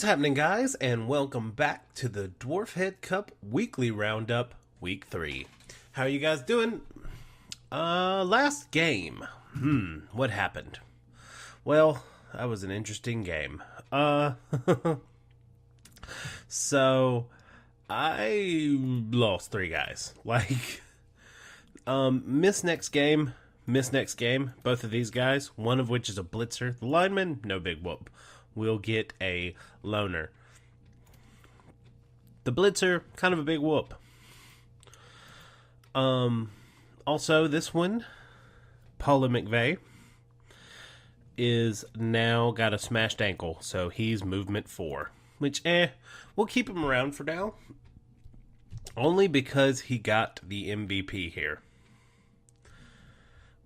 What's happening, guys, and welcome back to the Dwarfhead Cup Weekly Roundup, Week 3. How are you guys doing? Last game. What happened? Well, that was an interesting game. So, I lost 3 guys. Miss next game, both of these guys, one of which is a blitzer. The lineman, no big whoop. We'll get a loner. The blitzer, kind of a big whoop. Also, this one, Paula McVeigh, is now got a smashed ankle, so he's movement 4. Which, we'll keep him around for now. Only because he got the MVP here.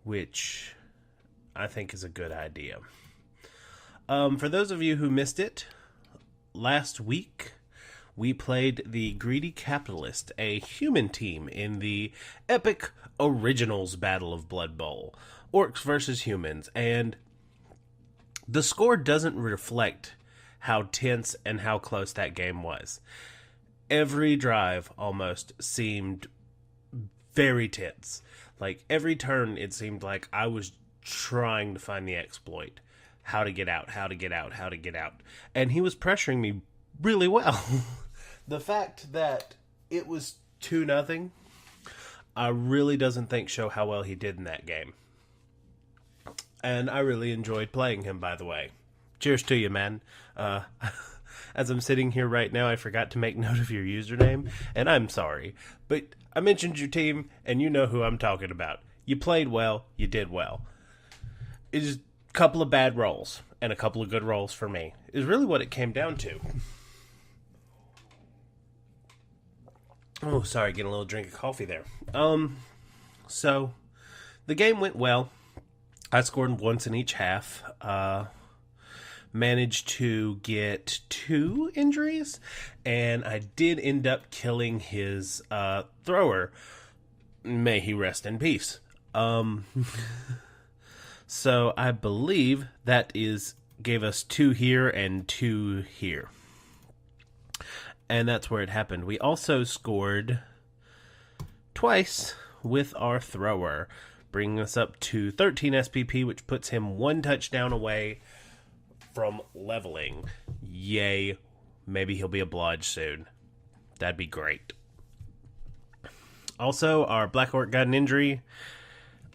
Which I think is a good idea. For those of you who missed it, last week we played the Greedy Capitalist, a human team in the epic Originals Battle of Blood Bowl. Orcs versus humans, and the score doesn't reflect how tense and how close that game was. Every drive almost seemed very tense. Like, every turn it seemed like I was trying to find the exploit. How to get out. And he was pressuring me really well. The fact that it was 2-0, I really doesn't think show how well he did in that game. And I really enjoyed playing him, by the way. Cheers to you, man. As I'm sitting here right now, I forgot to make note of your username, and I'm sorry. But I mentioned your team, and you know who I'm talking about. You played well, you did well. It is couple of bad rolls and a couple of good rolls for me is really what it came down to. Oh, sorry, getting a little drink of coffee there. So the game went well. I scored once in each half. Managed to get 2 injuries, and I did end up killing his thrower. May he rest in peace. So I believe that gave us 2 here and 2 here. And that's where it happened. We also scored twice with our thrower, bringing us up to 13 SPP, which puts him 1 touchdown away from leveling. Yay. Maybe he'll be obliged soon. That'd be great. Also, our Black Orc got an injury.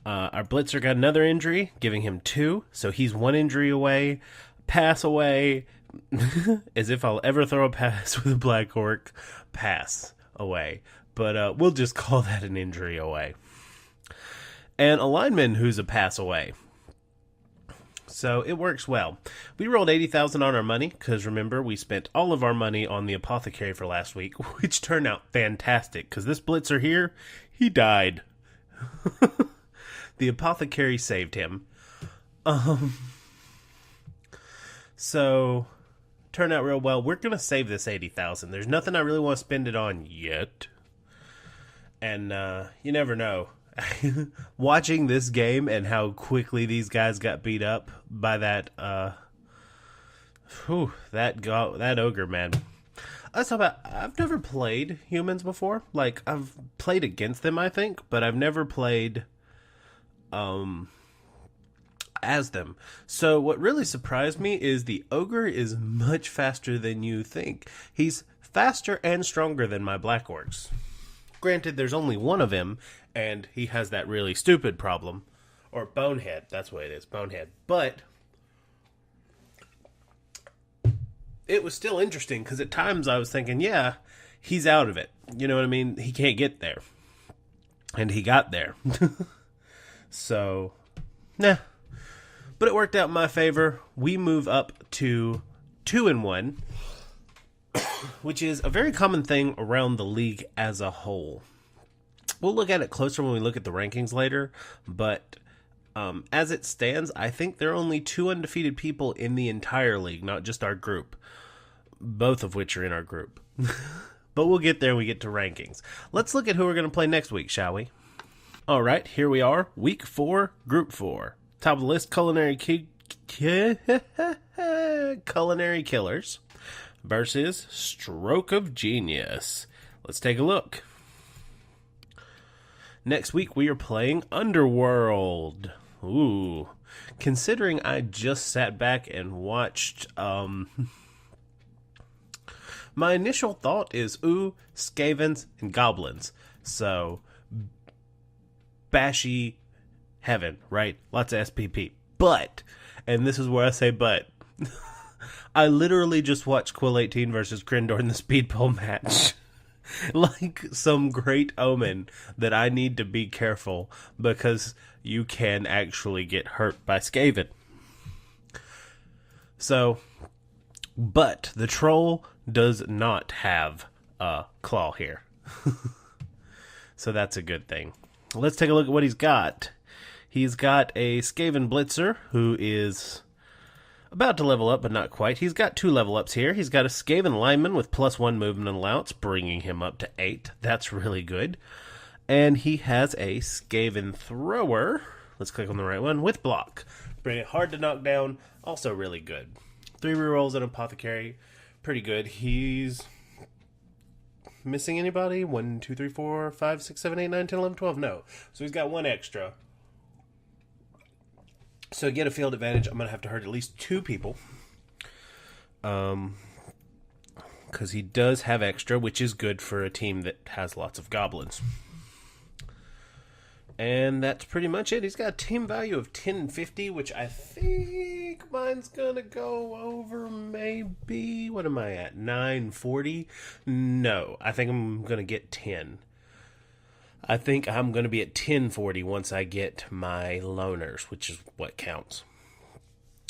Our blitzer got another injury, giving him 2, so he's 1 injury away. Pass away. As if I'll ever throw a pass with a Black Orc. Pass away. But we'll just call that an injury away. And a lineman who's a pass away. So it works well. We rolled 80,000 on our money, because remember, we spent all of our money on the apothecary for last week, which turned out fantastic, because this blitzer here, he died. The apothecary saved him. So, turned out real well. We're going to save this 80,000. There's nothing I really want to spend it on yet. And, you never know. Watching this game and how quickly these guys got beat up by that ogre, man. I've never played humans before. Like, I've played against them, I think, but I've never played as them. So what really surprised me is the ogre is much faster than you think. He's faster and stronger than my Black Orcs. Granted, there's only one of him, and he has that really stupid problem. Or bonehead, that's what it is, bonehead. But it was still interesting, because at times I was thinking, yeah, he's out of it. You know what I mean? He can't get there. And he got there. So, nah. But it worked out in my favor. We move up to 2-1, which is a very common thing around the league as a whole. We'll look at it closer when we look at the rankings later, but as it stands, I think there are only 2 undefeated people in the entire league, not just our group, both of which are in our group. But we'll get there when we get to rankings. Let's look at who we're going to play next week, shall we? All right, here we are, Week 4, Group 4. Top of the list, Culinary Killers. versus Stroke of Genius. Let's take a look. Next week, we are playing Underworld. Ooh. Considering I just sat back and watched, my initial thought is, Skavens and Goblins. So, bashy heaven, right? Lots of SPP. But, and this is where I say but, I literally just watched Quill 18 versus Krindor in the speed pole match. Like some great omen that I need to be careful because you can actually get hurt by Skaven. So, but the troll does not have a claw here. So that's a good thing. Let's take a look at what he's got. He's got a Skaven Blitzer who is about to level up, but not quite. He's got 2 level ups here. He's got a Skaven Lineman with +1 movement allowance, bringing him up to 8. That's really good. And he has a Skaven Thrower. Let's click on the right one. With block. Pretty hard to knock down. Also really good. 3 rerolls and Apothecary. Pretty good. He's missing anybody? 1, 2, 3, 4, 5, 6, 7, 8, 9, 10, 11, 12. No. So he's got 1 extra. So to get a field advantage, I'm going to have to hurt at least 2 people. Because he does have extra, which is good for a team that has lots of goblins. And that's pretty much it. He's got a team value of 1050, which I think mine's going to go over maybe, what am I at, 940? No, I think I'm going to get 10. I think I'm going to be at 1040 once I get my loaners, which is what counts.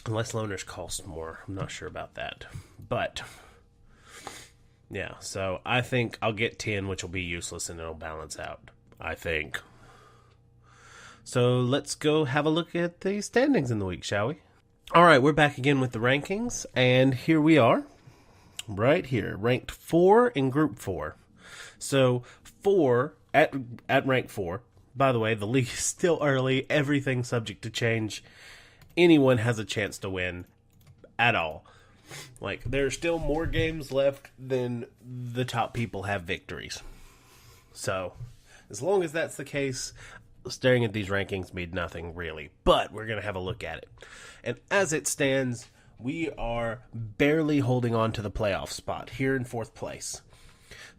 Unless loaners cost more. I'm not sure about that. But, yeah, so I think I'll get 10, which will be useless, and it'll balance out, I think. So let's go have a look at the standings in the week, shall we? All right, we're back again with the rankings, and here we are, right here, ranked 4 in Group 4. So 4... At rank 4, by the way, the league is still early, everything's subject to change. Anyone has a chance to win at all. Like, there are still more games left than the top people have victories. So, as long as that's the case, staring at these rankings means nothing really. But we're going to have a look at it. And as it stands, we are barely holding on to the playoff spot here in 4th place.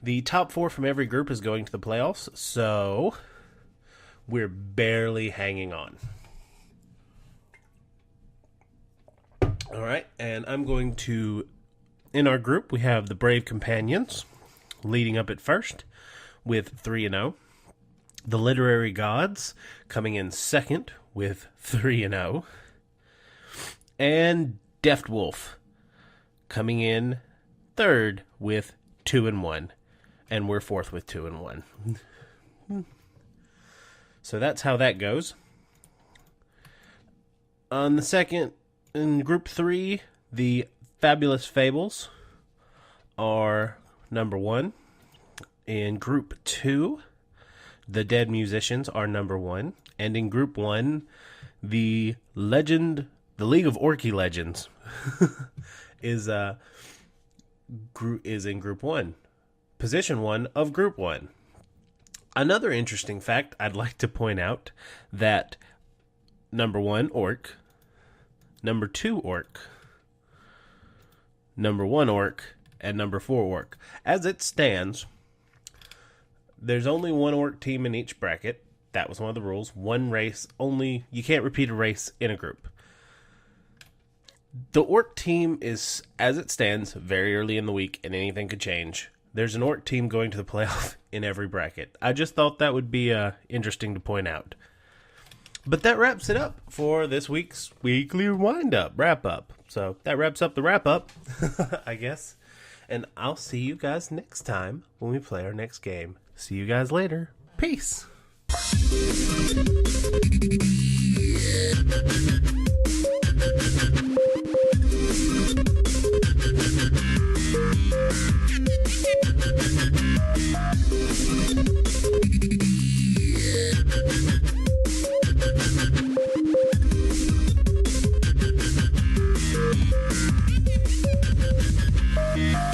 The top 4 from every group is going to the playoffs, so we're barely hanging on. All right, and I'm going to, in our group, we have the Brave Companions leading up at first with 3-0. The Literary Gods coming in second with 3-0. And Deft Wolf coming in third with 2-1. And we're 4th with 2-1. So that's how that goes. On the second, in Group 3, the Fabulous Fables are number 1. In Group 2, the Dead Musicians are number 1. And in Group 1, the League of Orky Legends is in Group 1. Position 1 of Group 1. Another interesting fact I'd like to point out that number 1, Orc, number 2, Orc, number 1, Orc, and number 4, Orc. As it stands, there's only 1 Orc team in each bracket. That was one of the rules. 1 race only. You can't repeat a race in a group. The Orc team is, as it stands, very early in the week, and anything could change. There's an Orc team going to the playoff in every bracket. I just thought that would be interesting to point out. But that wraps it up for this week's weekly wrap-up. So that wraps up the wrap-up, I guess. And I'll see you guys next time when we play our next game. See you guys later. Peace. Yeah.